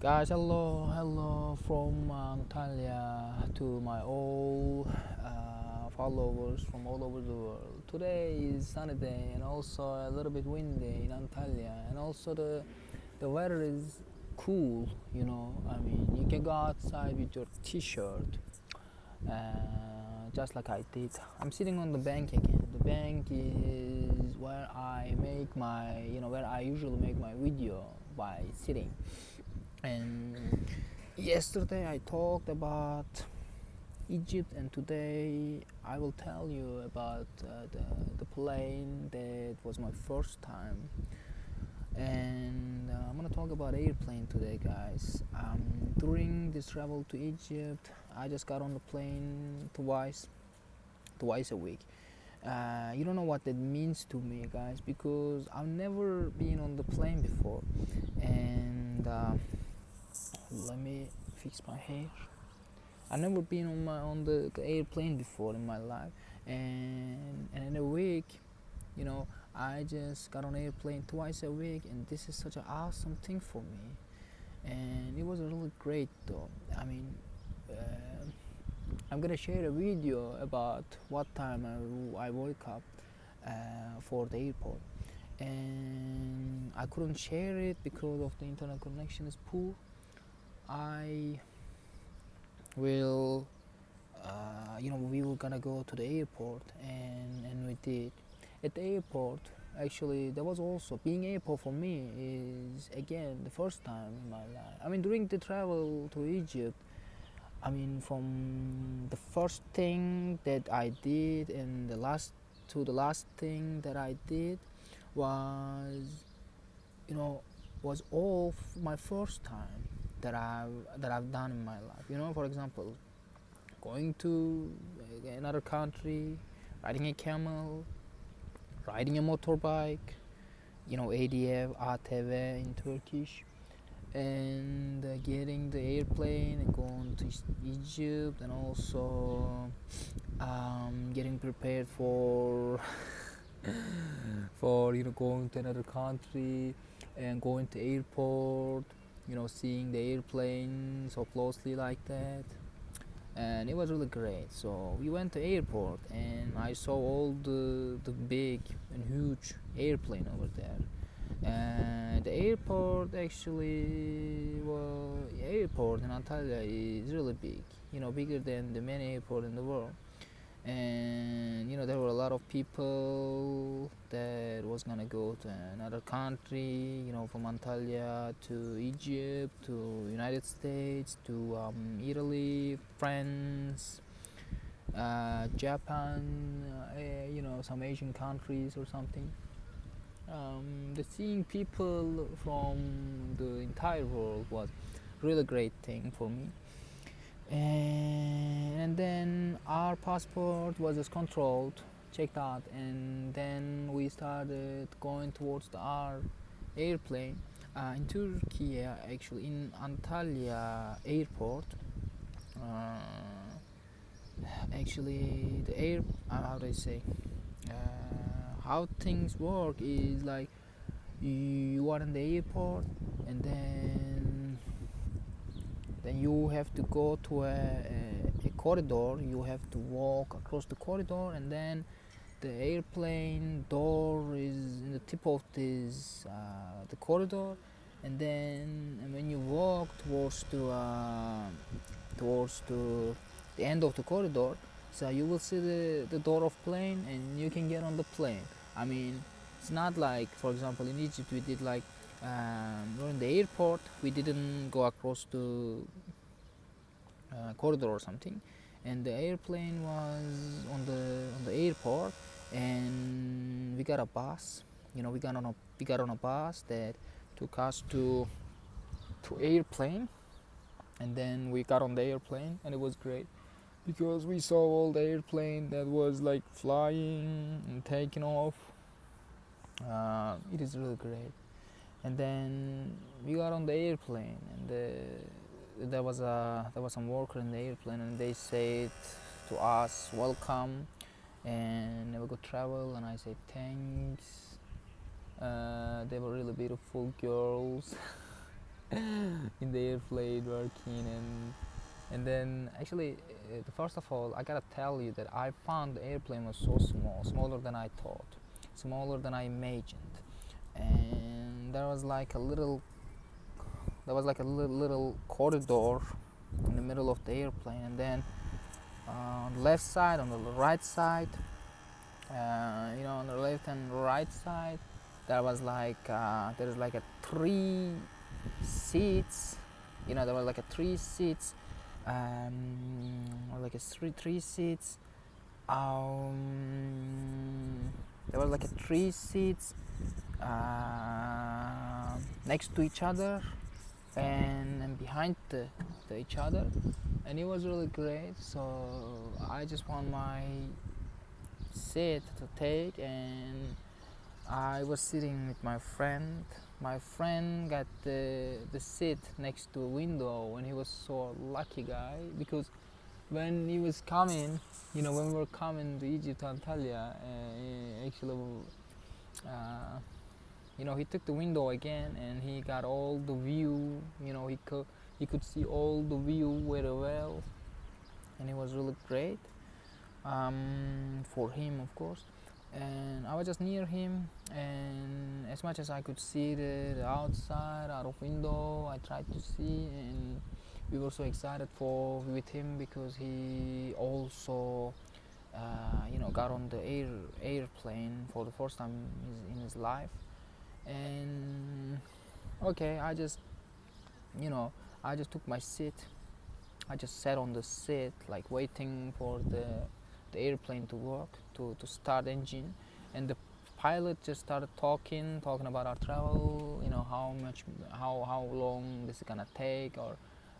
Guys, hello from Antalya to my all followers from all over the world. Today is sunny day and also a little bit windy in Antalya, and also the weather is cool. I mean, you can go outside with your t-shirt, just like I did. I'm sitting on the bank again. The bank is where I make my, where I usually make my video by sitting. And yesterday I talked about Egypt, and today I will tell you about the plane that was my first time. And I'm gonna talk about airplane today, guys. During this travel to Egypt, I just got on the plane twice a week. You don't know what that means to me, guys, because I've never been on the plane before. And let me fix my hair. I've never been on the airplane before in my life, and in a week, you know, I just got on airplane twice a week, and this is such an awesome thing for me, and it was really great though. I mean, I'm gonna share a video about what time I woke up for the airport, and I couldn't share it because of the internet connection is poor. I will we were gonna go to the airport, and we did. At the airport, actually, there was also being airport for me is again the first time in my life. I mean, during the travel to Egypt, I mean, from the first thing that I did and the last thing that I did was, you know was all my first time that I've done in my life. For example, going to another country, riding a camel, riding a motorbike, ADF, ATV in Turkish, and getting the airplane and going to Egypt, and also getting prepared for going to another country and going to airport, seeing the airplane so closely like that, and it was really great. So we went to airport, and I saw all the big and huge airplane over there. And the airport actually, well, airport in Antalya is really big, bigger than the many airport in the world. And there were a lot of people that was gonna go to another country, from Antalya to Egypt to United States to Italy, France, Japan, some Asian countries or something. The seeing people from the entire world was really great thing for me. And then our passport was just controlled, checked out, and then we started going towards our airplane in Turkey, actually in Antalya airport. Actually, the air, how do I say, how things work is like you are in the airport, and then you have to go to a corridor. You have to walk across the corridor, and then the airplane door is in the tip of this the corridor, and when you walk towards the end of the corridor, so you will see the door of plane, and you can get on the plane. I mean, it's not like, for example, in Egypt we did like we're in the airport, we didn't go across the corridor or something, and the airplane was on the airport, and we got a bus. We got on a bus that took us to airplane, and then we got on the airplane, and it was great because we saw all the airplane that was like flying and taking off. It is really great. And then we got on the airplane, and there was some worker in the airplane, and they said to us, welcome, and never go travel. And I said thanks. They were really beautiful girls. in the airplane working. And then actually, first of all, I gotta tell you that I found the airplane was so small, smaller than I thought, smaller than I imagined. And there was like a little corridor in the middle of the airplane, and then on the left side, on the right side, on the left and right side, there's like a three seats. There were like a three seats, or like a three seats. There was like a three seats next to each other, and behind each other, and it was really great. So I just want my seat to take, and I was sitting with my friend. My friend got the seat next to a window, and he was so lucky guy, because when he was coming, when we were coming to Egypt, Antalya, actually, he took the window again, and he got all the view. He could see all the view very well, and it was really great, for him, of course. And I was just near him, and as much as I could see the outside out of window, I tried to see, and we were so excited with him, because he also got on the airplane for the first time in his life. And okay, I just took my seat. I just sat on the seat, like waiting for the airplane to work, to start engine. And the pilot just started talking about our travel, how long this is gonna take, or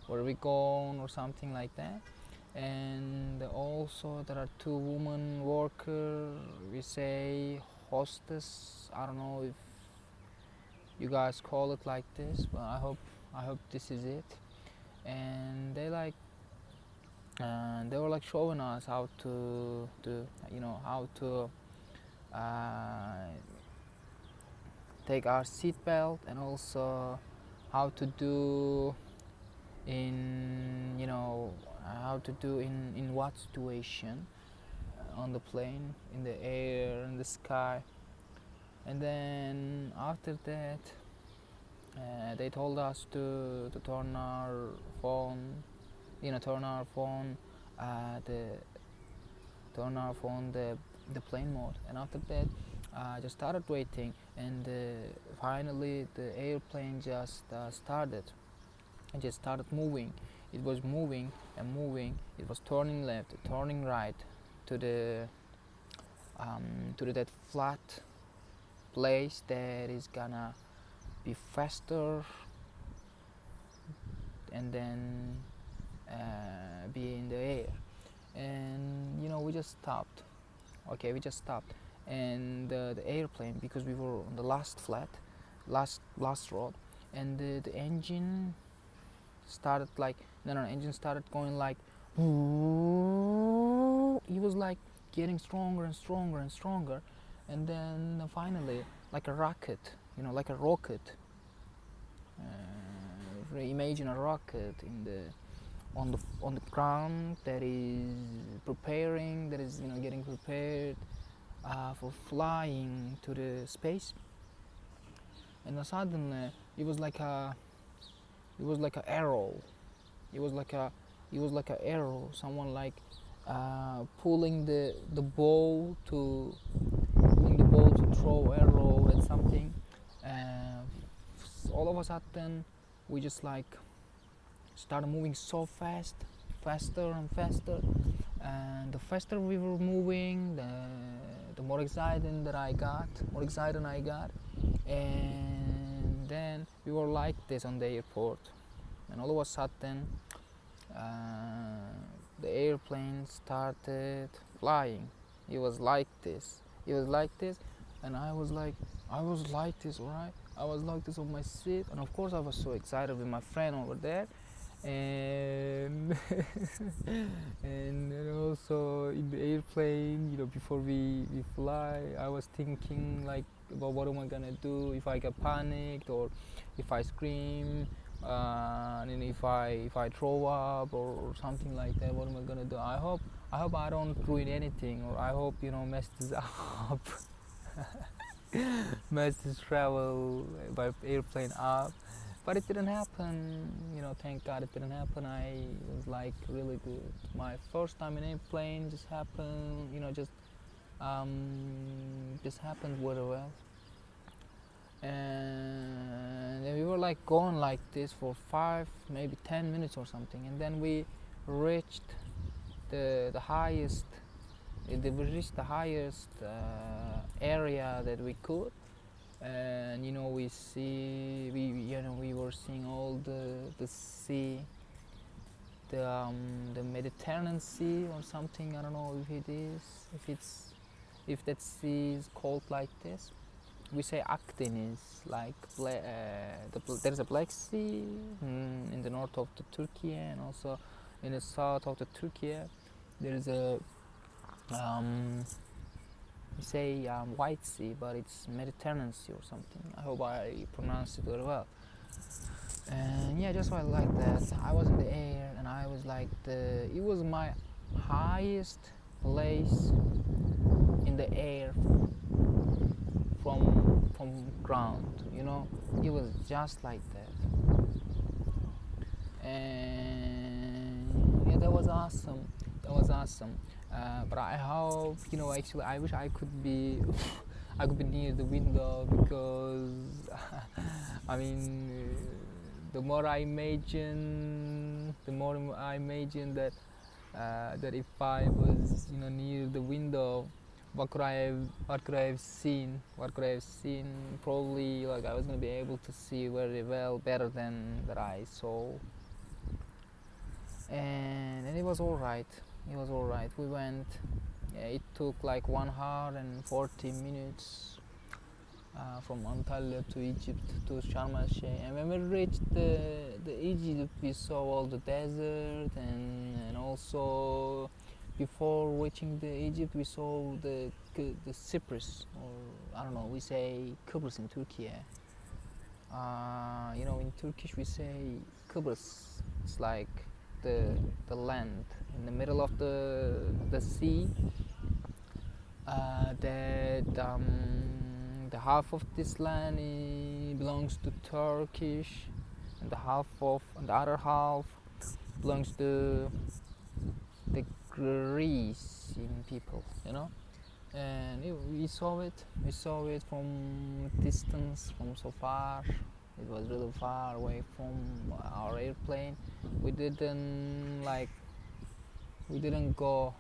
where we going, or something like that. And also there are two women worker, we say hostess. I don't know if you guys call it like this, but I hope this is it. And they were like showing us how to take our seat belt, and also how to do in what situation, on the plane, in the air, in the sky. And then after that, they told us to turn our phone, the plane mode. And after that, I just started waiting, and finally the airplane just started. It just started moving. It was moving and moving. It was turning left, turning right, to that flat place that is gonna be faster, and then be in the air. And we just stopped. Okay, we just stopped, and the airplane, because we were on the last road, and the engine started like engine started going like, it was like getting stronger and stronger and stronger. And then finally, like a rocket, imagine a rocket on the ground that is getting prepared for flying to the space. And then suddenly it was like a arrow. It was like a arrow. Someone like pulling the bow to throw arrow at something. All of a sudden, we just like started moving so fast, faster and faster. And the faster we were moving, the more excited I got. And then we were like this on the airport, and all of a sudden, the airplane started flying. It was like this, and I was like this, alright? I was like this on my seat, and of course I was so excited with my friend over there. And and also in the airplane, before we fly, I was thinking like about what am I gonna do if I get panicked, or if I scream, And if I throw up or something like that, what am I gonna do? I hope I don't ruin anything, or I hope mess this up, mess this travel by airplane up. But it didn't happen. Thank God it didn't happen. I was like really good. My first time in airplane just happened. Just happened really well. And we were like going like this for 5 maybe 10 minutes or something, and then we reached the highest area that we could. And we were seeing all the sea, the Mediterranean Sea or something. I don't know if that sea is called like this. We say Akdeniz, like there's a Black Sea in the north of the Turkey, and also in the south of the Turkey there is a we say White Sea, but it's Mediterranean Sea or something. I hope I pronounced it very well. And yeah, just like that, I was in the air, and I was like it was my highest place in the air from ground. It was just like that. And yeah, that was awesome. But I hope, actually I wish I could be I could be near the window, because I mean, the more I imagine that if I was near the window, what could I have seen? Probably like I was gonna be able to see very well, better than that I saw. And it was all right. We went. Yeah, it took like 1 hour and 40 minutes from Antalya to Egypt to Sharm el Sheikh. And when we reached the Egypt, we saw all the desert, and also before reaching the Egypt, we saw the Cyprus, or I don't know. We say Kıbrıs in Turkey. In Turkish we say Kıbrıs. It's like the land in the middle of the sea. That the half of this land belongs to Turkish, and the other half belongs to the Grecian people. And we saw it from distance, from so far. It was really far away from our airplane. We didn't go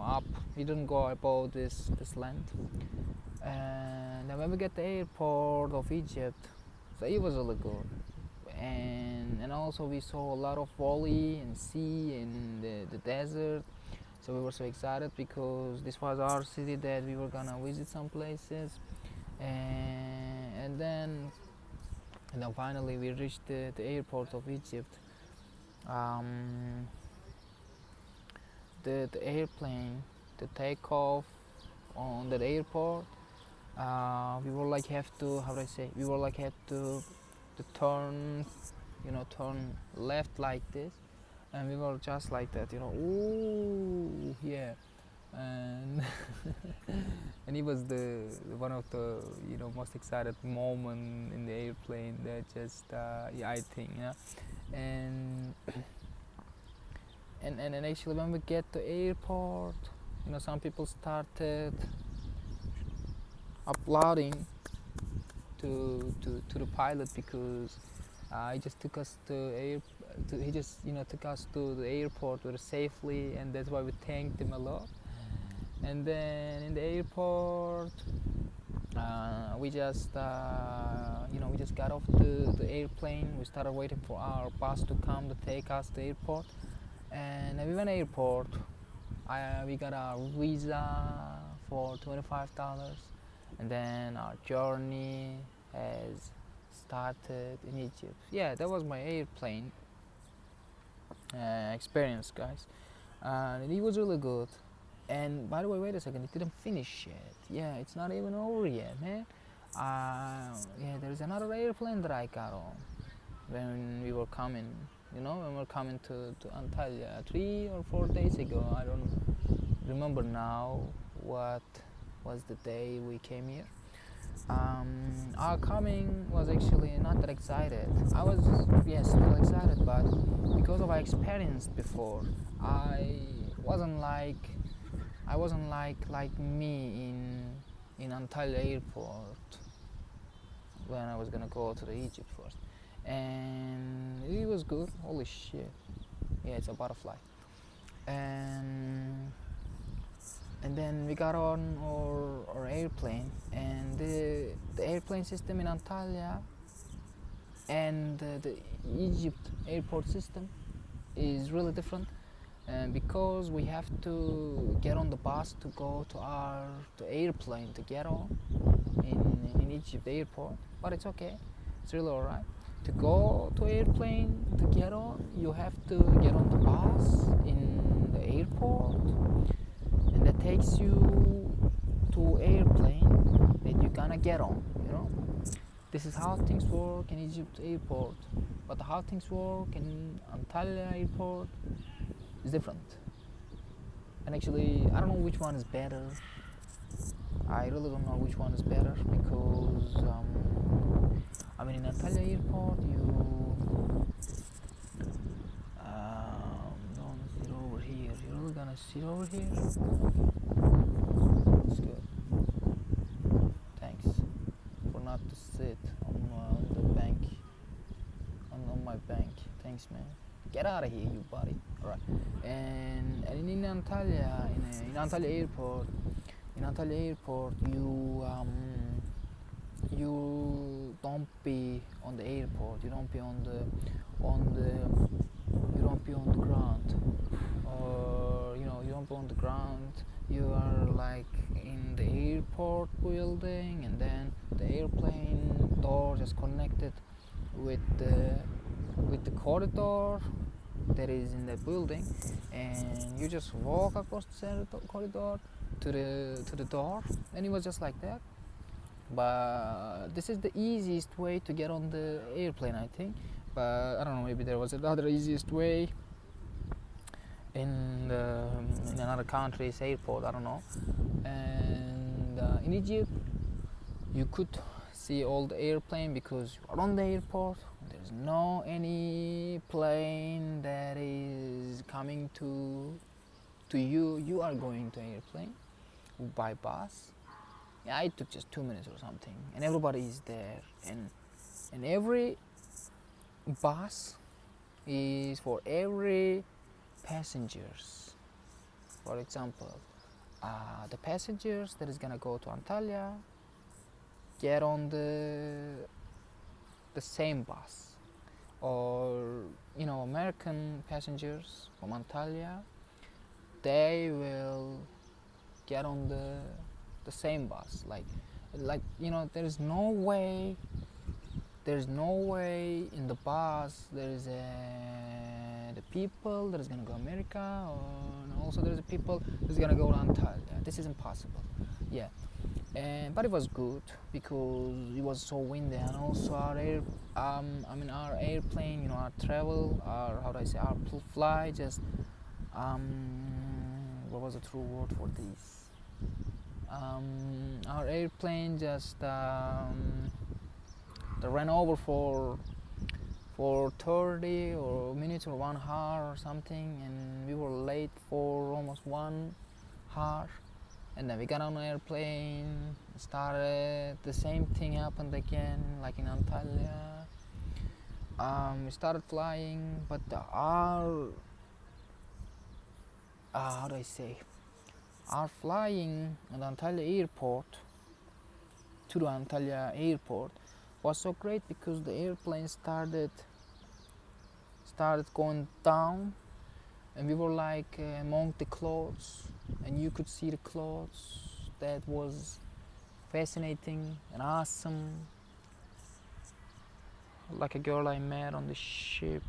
up. We didn't go above this land. And then when we get to the airport of Egypt, so it was really good. And also we saw a lot of valley and sea and the desert. So we were so excited, because this was our city that we were gonna visit some places. And then finally we reached the airport of Egypt. The airplane, the takeoff on that airport, we were like have to, how do I say, we were like had to turn left like this, and we were just like that, ooh, yeah. And and it was the one of the most excited moment in the airplane, that just yeah, I think, and and actually when we get to airport, some people started applauding to the pilot, because he just took us he just took us to the airport very safely, and that's why we thanked him a lot. And then in the airport, we just we just got off the airplane. We started waiting for our bus to come to take us to the airport. And we went to the airport. We got our visa for $25, and then our journey has started in Egypt. Yeah, that was my airplane experience, guys, and it was really good. And by the way, wait a second, it didn't finish yet. Yeah, it's not even over yet, man. Yeah, there's another airplane that I got on. when we were coming, when we were coming to Antalya 3 or 4 days ago. I don't remember now what was the day we came here. Our coming was actually not that excited. I was, yes, still excited, but because of I experienced before, I wasn't like me in Antalya airport when I was gonna go to the Egypt first, and it was good. Holy shit! Yeah, it's a butterfly, and then we got on our airplane, and the airplane system in Antalya and the Egypt airport system is really different, because we have to get on the bus to go to our airplane to get on in Egypt airport, but it's okay, it's really alright. To go to airplane to get on, you have to get on the bus in the airport, and that takes you to airplane that you're gonna get on. This is how things work in Egypt airport, but how things work in Antalya airport is different. And actually, I don't know which one is better. I really don't know which one is better, because in Antalya airport don't sit over here. You're really gonna sit over here? It's good. Thanks for not to sit on the bank, on my bank. Thanks, man. Get out of here, you buddy. All right. And in Antalya, in Antalya airport, you don't be on the airport. You don't be on the ground, or you don't be on the ground. You are like in the airport building, and then the airplane door is connected with the corridor that is in the building, and you just walk across the corridor to the door, and it was just like that. But this is the easiest way to get on the airplane, I think. But I don't know, maybe there was another easiest way in another country's airport, I don't know. And in Egypt, you could see all the airplane because you are on the airport. There's no any plane that is coming to you. You are going to airplane by bus. Yeah, it took just 2 minutes or something, and everybody is there, and every bus is for every passengers. For example, the passengers that is gonna go to Antalya get on the same bus, or American passengers from Antalya, they will get on the same bus. Like there's no way in the bus there is the people that is gonna go to America, and also there's the people that's gonna go to Antalya. This is impossible. Yeah. But it was good because it was so windy, and also our airplane, our travel, our fly, just what was the true word for this? Our airplane just ran over for 30 or minutes or 1 hour or something, and we were late for almost 1 hour. And then we got on an airplane, started, the same thing happened again, like in Antalya. We started flying, but our flying at Antalya airport, to the Antalya airport, was so great because the airplane started going down, and we were like among the clouds, and you could see the clouds. That was fascinating and awesome. Like a girl I met on the ship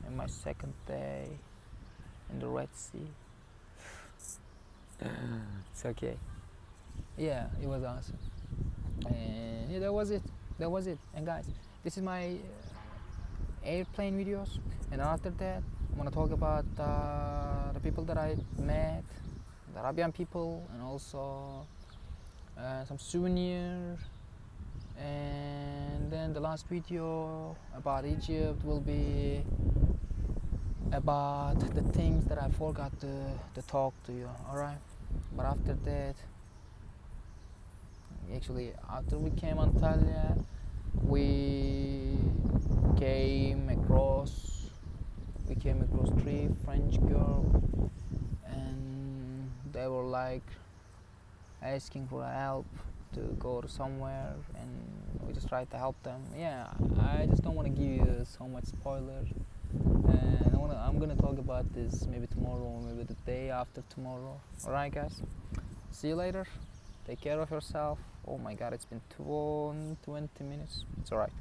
in my second day in the Red Sea. It's okay. Yeah, it was awesome. And yeah, that was it. And guys, this is my airplane videos. And after that, I'm gonna talk about the people that I met, the Arabian people, and also some souvenirs. And then the last video about Egypt will be about the things that I forgot to talk to you. Alright, but after that, actually after we came Antalya, we came across three French girls, and they were like asking for help to go to somewhere, and we just tried to help them. Yeah, I just don't want to give you so much spoilers, and I'm gonna talk about this maybe tomorrow or maybe the day after tomorrow. Alright guys, see you later, take care of yourself. Oh my god, it's been 20 minutes. It's alright.